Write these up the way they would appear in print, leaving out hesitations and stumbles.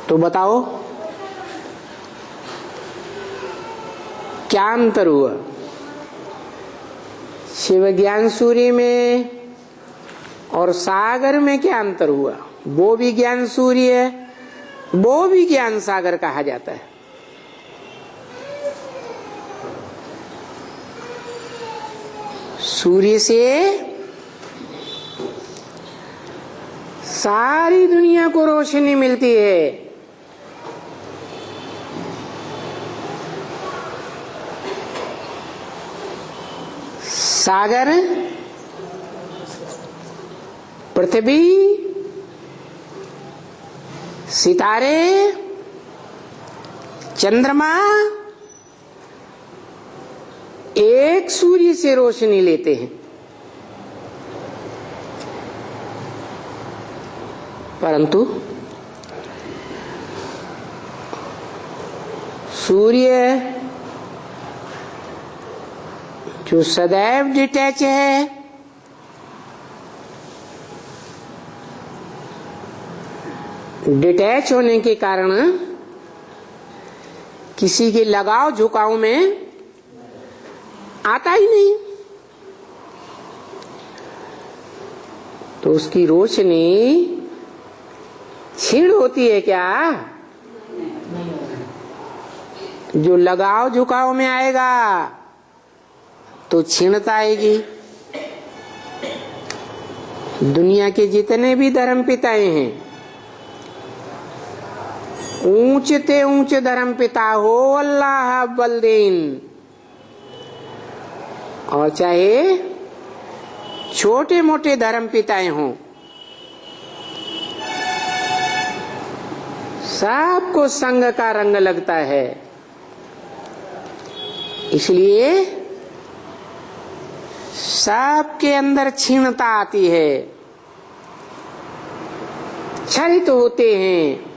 तो बताओ क्या अंतर हुआ? शिव ज्ञान सूर्य में और सागर में क्या अंतर हुआ? वो भी ज्ञान सूर्य है, वो भी ज्ञान सागर कहा जाता है। सूर्य से सारी दुनिया को रोशनी मिलती है, सागर, पृथ्वी, सितारे, चंद्रमा एक सूर्य से रोशनी लेते हैं, परंतु सूर्य जो सदैव डिटैच है, डिटैच होने के कारण किसी के लगाव झुकाव में आता ही नहीं, तो उसकी रोशनी क्षीण होती है क्या? जो लगाव झुकाव में आएगा तो क्षीणता आएगी। दुनिया के जितने भी धर्म पिताएं हैं, ऊंचते ऊंच धर्म पिता हो अल्लाह बलदीन, और चाहे छोटे मोटे धर्म पिताएं हों, सबको संग का रंग लगता है। इसलिए सबके अंदर क्षीणता आती है, क्षरित होते हैं।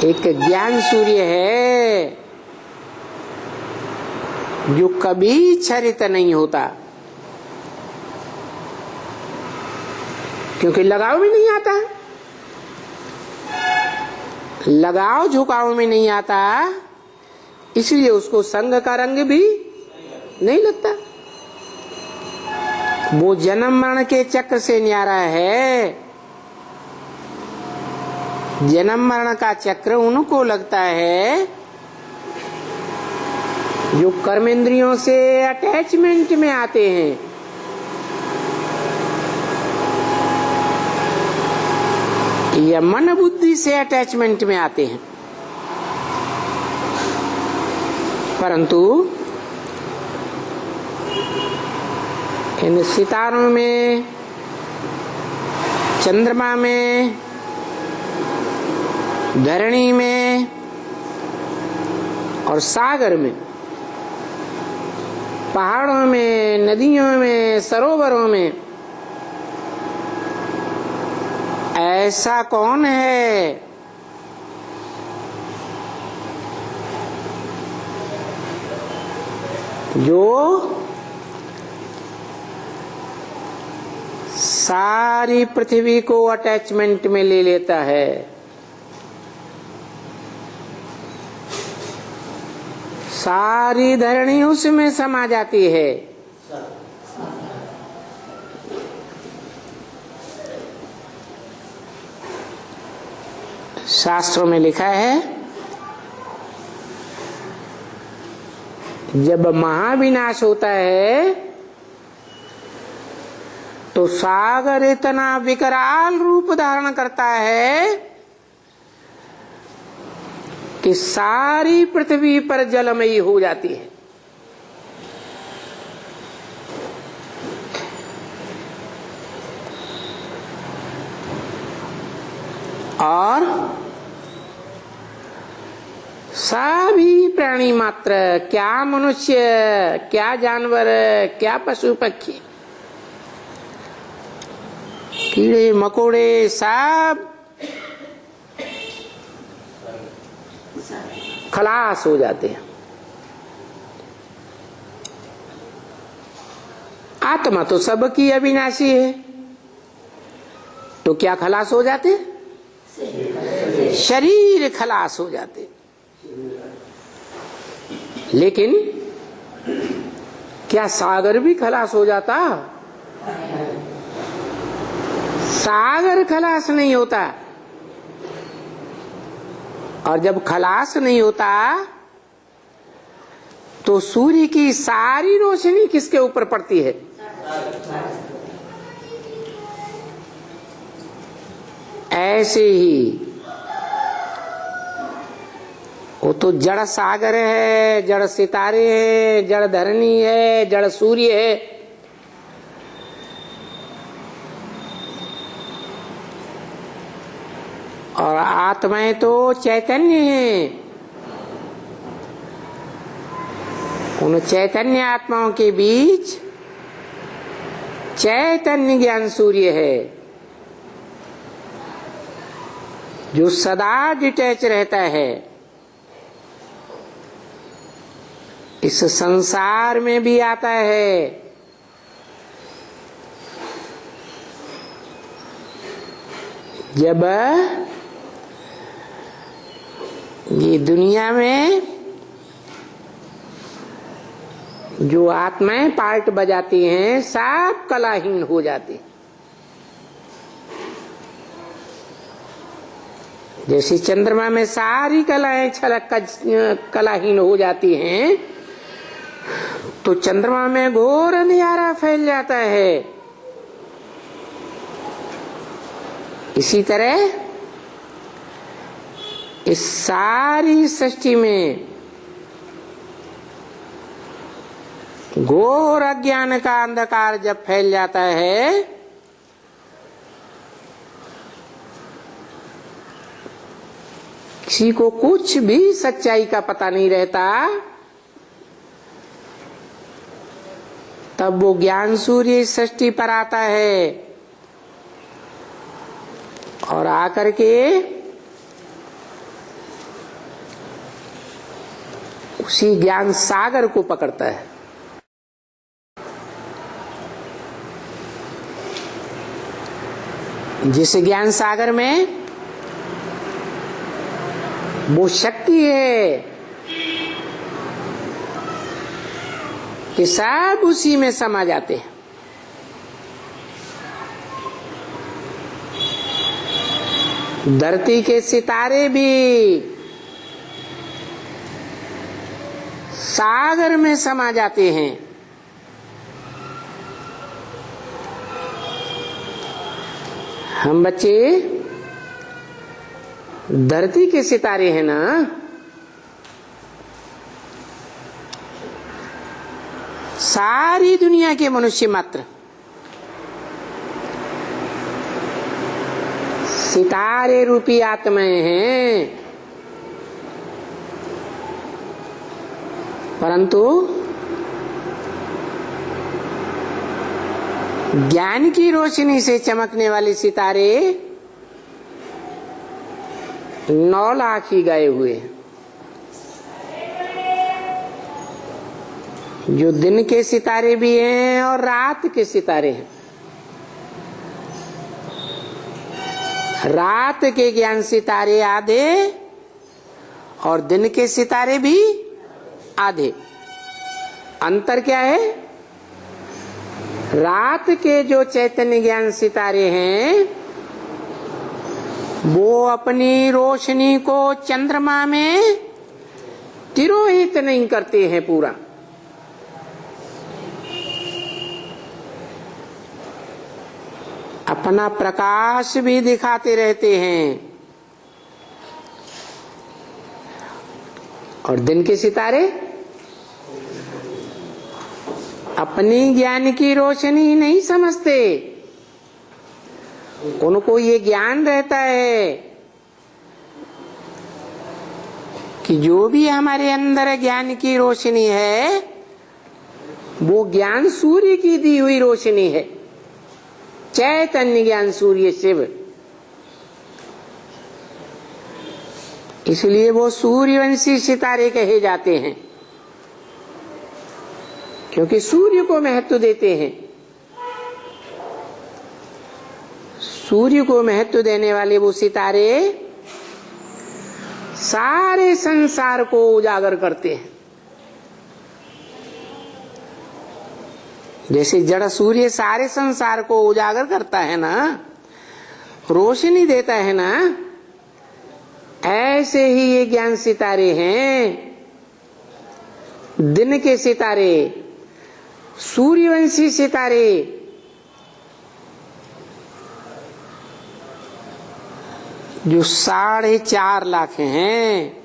एक ज्ञान सूर्य है जो कभी क्षरित नहीं होता, क्योंकि लगाव में नहीं आता, लगाव झुकाव में नहीं आता, इसलिए उसको संग का रंग भी नहीं लगता। वो जन्म मरण के चक्र से न्यारा है। जन्म मरण का चक्र उनको लगता है जो कर्मेंद्रियों से अटैचमेंट में आते हैं। या मन बुद्धि से अटैचमेंट में आते हैं, परंतु इन सितारों में, चंद्रमा में, धरणी में और सागर में, पहाड़ों में, नदियों में, सरोवरों में ऐसा कौन है जो सारी पृथ्वी को अटैचमेंट में ले लेता है? सारी धरणी उसमें समा जाती है। शास्त्रों में लिखा है, जब महाविनाश होता है तो सागर इतना विकराल रूप धारण करता है कि सारी पृथ्वी पर जलमयी हो जाती है। और सभी प्राणी मात्र, क्या मनुष्य, क्या जानवर, क्या पशु पक्षी, कीड़े मकोड़े, सब खलास हो जाते हैं। आत्मा तो सबकी अविनाशी है, तो क्या खलास हो जाते? शरीर खलास हो जाते। लेकिन क्या सागर भी खलास हो जाता? सागर खलास नहीं होता। और जब खलास नहीं होता तो सूर्य की सारी रोशनी किसके ऊपर पड़ती है? ऐसे ही वो तो जड़ सागर है, जड़ सितारे है, जड़ धरनी है, जड़ सूर्य है। और आत्माएं तो चैतन्य है। उन चैतन्य आत्माओं के बीच चैतन्य ज्ञान सूर्य है जो सदा डिटैच रहता है। इस संसार में भी आता है, जब ये दुनिया में जो आत्माएं पार्ट बजाती हैं सब कलाहीन हो जाती। जैसे चंद्रमा में सारी कलाएं छलक कलाहीन हो जाती हैं, तो चंद्रमा में घोर अंधियारा फैल जाता है। इसी तरह इस सारी सृष्टि में घोर अज्ञान का अंधकार जब फैल जाता है, किसी को कुछ भी सच्चाई का पता नहीं रहता, तब वो ज्ञान सूर्य इस सृष्टि पर आता है और आकर के उसी ज्ञान सागर को पकड़ता है। जिस ज्ञान सागर में वो शक्ति है कि सब उसी में समा जाते हैं। धरती के सितारे भी सागर में समा जाते हैं। हम बच्चे धरती के सितारे हैं ना, सारी दुनिया के मनुष्य मात्र सितारे रूपी आत्माएं हैं, परंतु ज्ञान की रोशनी से चमकने वाले सितारे 9 लाख ही गए हुए, जो दिन के सितारे भी हैं और रात के सितारे हैं। रात के ज्ञान सितारे आधे और दिन के सितारे भी आधे। अंतर क्या है? रात के जो चैतन्य ज्ञान सितारे हैं वो अपनी रोशनी को चंद्रमा में तिरोहित नहीं करते हैं पूरा। अपना प्रकाश भी दिखाते रहते हैं। और दिन के सितारे अपनी ज्ञान की रोशनी नहीं समझते, उनको ये ज्ञान रहता है कि जो भी हमारे अंदर ज्ञान की रोशनी है वो ज्ञान सूर्य की दी हुई रोशनी है, चैतन्य ज्ञान सूर्य शिव। इसलिए वो सूर्यवंशी सितारे कहे जाते हैं, क्योंकि सूर्य को महत्व देते हैं। सूर्य को महत्व देने वाले वो सितारे सारे संसार को उजागर करते हैं। जैसे जड़ सूर्य सारे संसार को उजागर करता है ना, रोशनी देता है ना, ऐसे ही ये ज्ञान सितारे हैं, दिन के सितारे, सूर्यवंशी सितारे, जो 4.5 लाख हैं,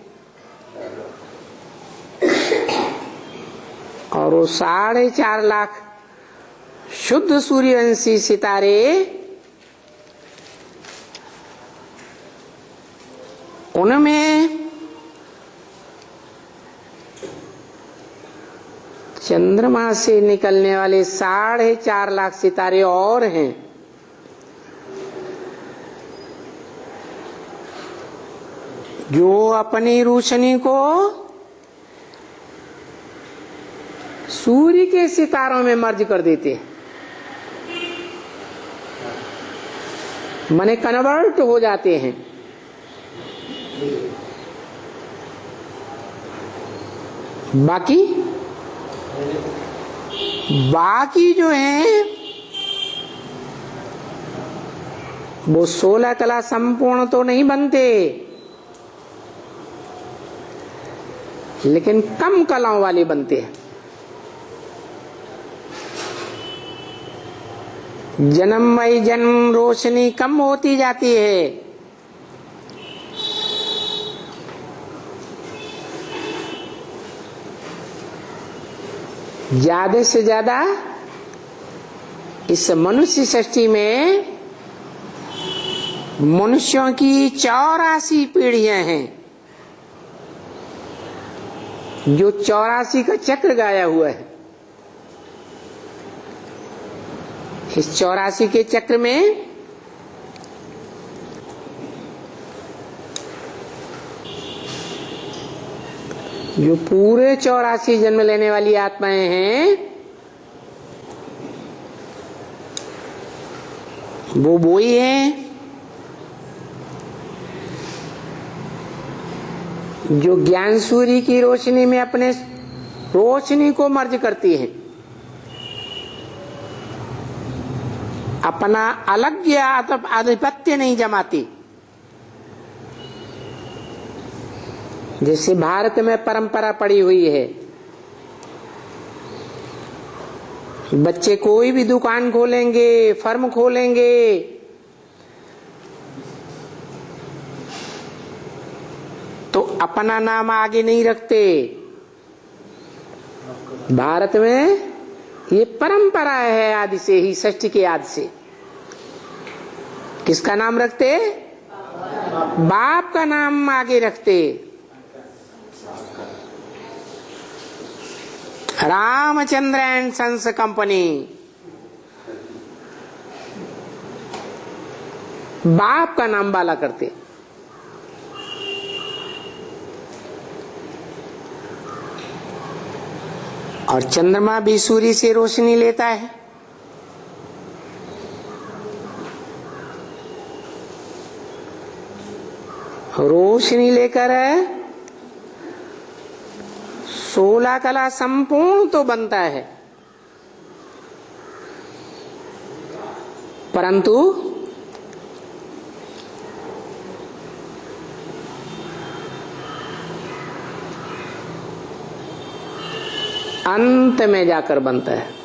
और वो 4.5 लाख शुद्ध सूर्यवंशी सितारे उनमें चंद्रमा से निकलने वाले 4.5 लाख सितारे और हैं। जो अपनी रोशनी को सूर्य के सितारों में मर्ज कर देते हैं, माने कन्वर्ट हो जाते हैं। बाकी जो है वो 16 कला संपूर्ण तो नहीं बनते, लेकिन कम कलाओं वाले बनते हैं। जन्ममय जन्म रोशनी कम होती जाती है, ज्यादा से ज्यादा इस मनुष्य सृष्टि में मनुष्यों की 84 पीढ़ियां हैं, जो 84 का चक्र गाया हुआ है। इस 84 के चक्र में जो पूरे 84 जन्म लेने वाली आत्माएं हैं, वो ही हैं जो ज्ञान सूर्य की रोशनी में अपने रोशनी को मर्ज करती है, अपना अलग आधिपत्य नहीं जमाती। जैसे भारत में परंपरा पड़ी हुई है, बच्चे कोई भी दुकान खोलेंगे, फर्म खोलेंगे, तो अपना नाम आगे नहीं रखते। भारत में ये परंपरा है आदि से ही, सृष्टि के आदि से। किसका नाम रखते? बाप का नाम आगे रखते। रामचंद्र एंड सन्स कंपनी, बाप का नाम बाला करते। और चंद्रमा भी सूर्य से रोशनी लेता है। रोशनी लेकर 16 कला संपूर्ण तो बनता है, परंतु अंत में जाकर बनता है।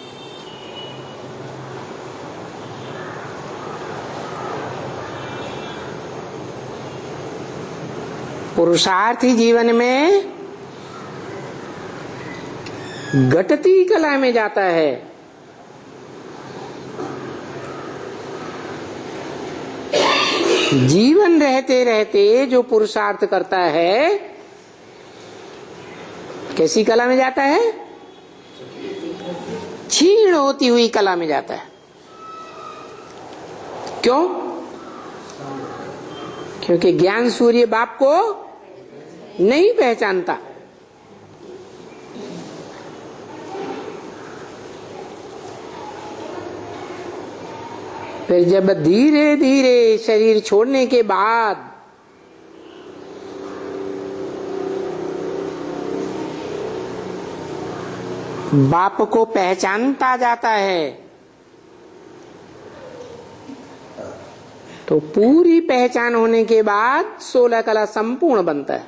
पुरुषार्थी जीवन में घटती कला में जाता है, जीवन रहते रहते जो पुरुषार्थ करता है कैसी कला में जाता है? क्षीण होती हुई कला में जाता है। क्यों? क्योंकि ज्ञान सूर्य बाप को नहीं पहचानता। फिर जब धीरे धीरे शरीर छोड़ने के बाद बाप को पहचानता जाता है तो पूरी पहचान होने के बाद 16 कला संपूर्ण बनता है।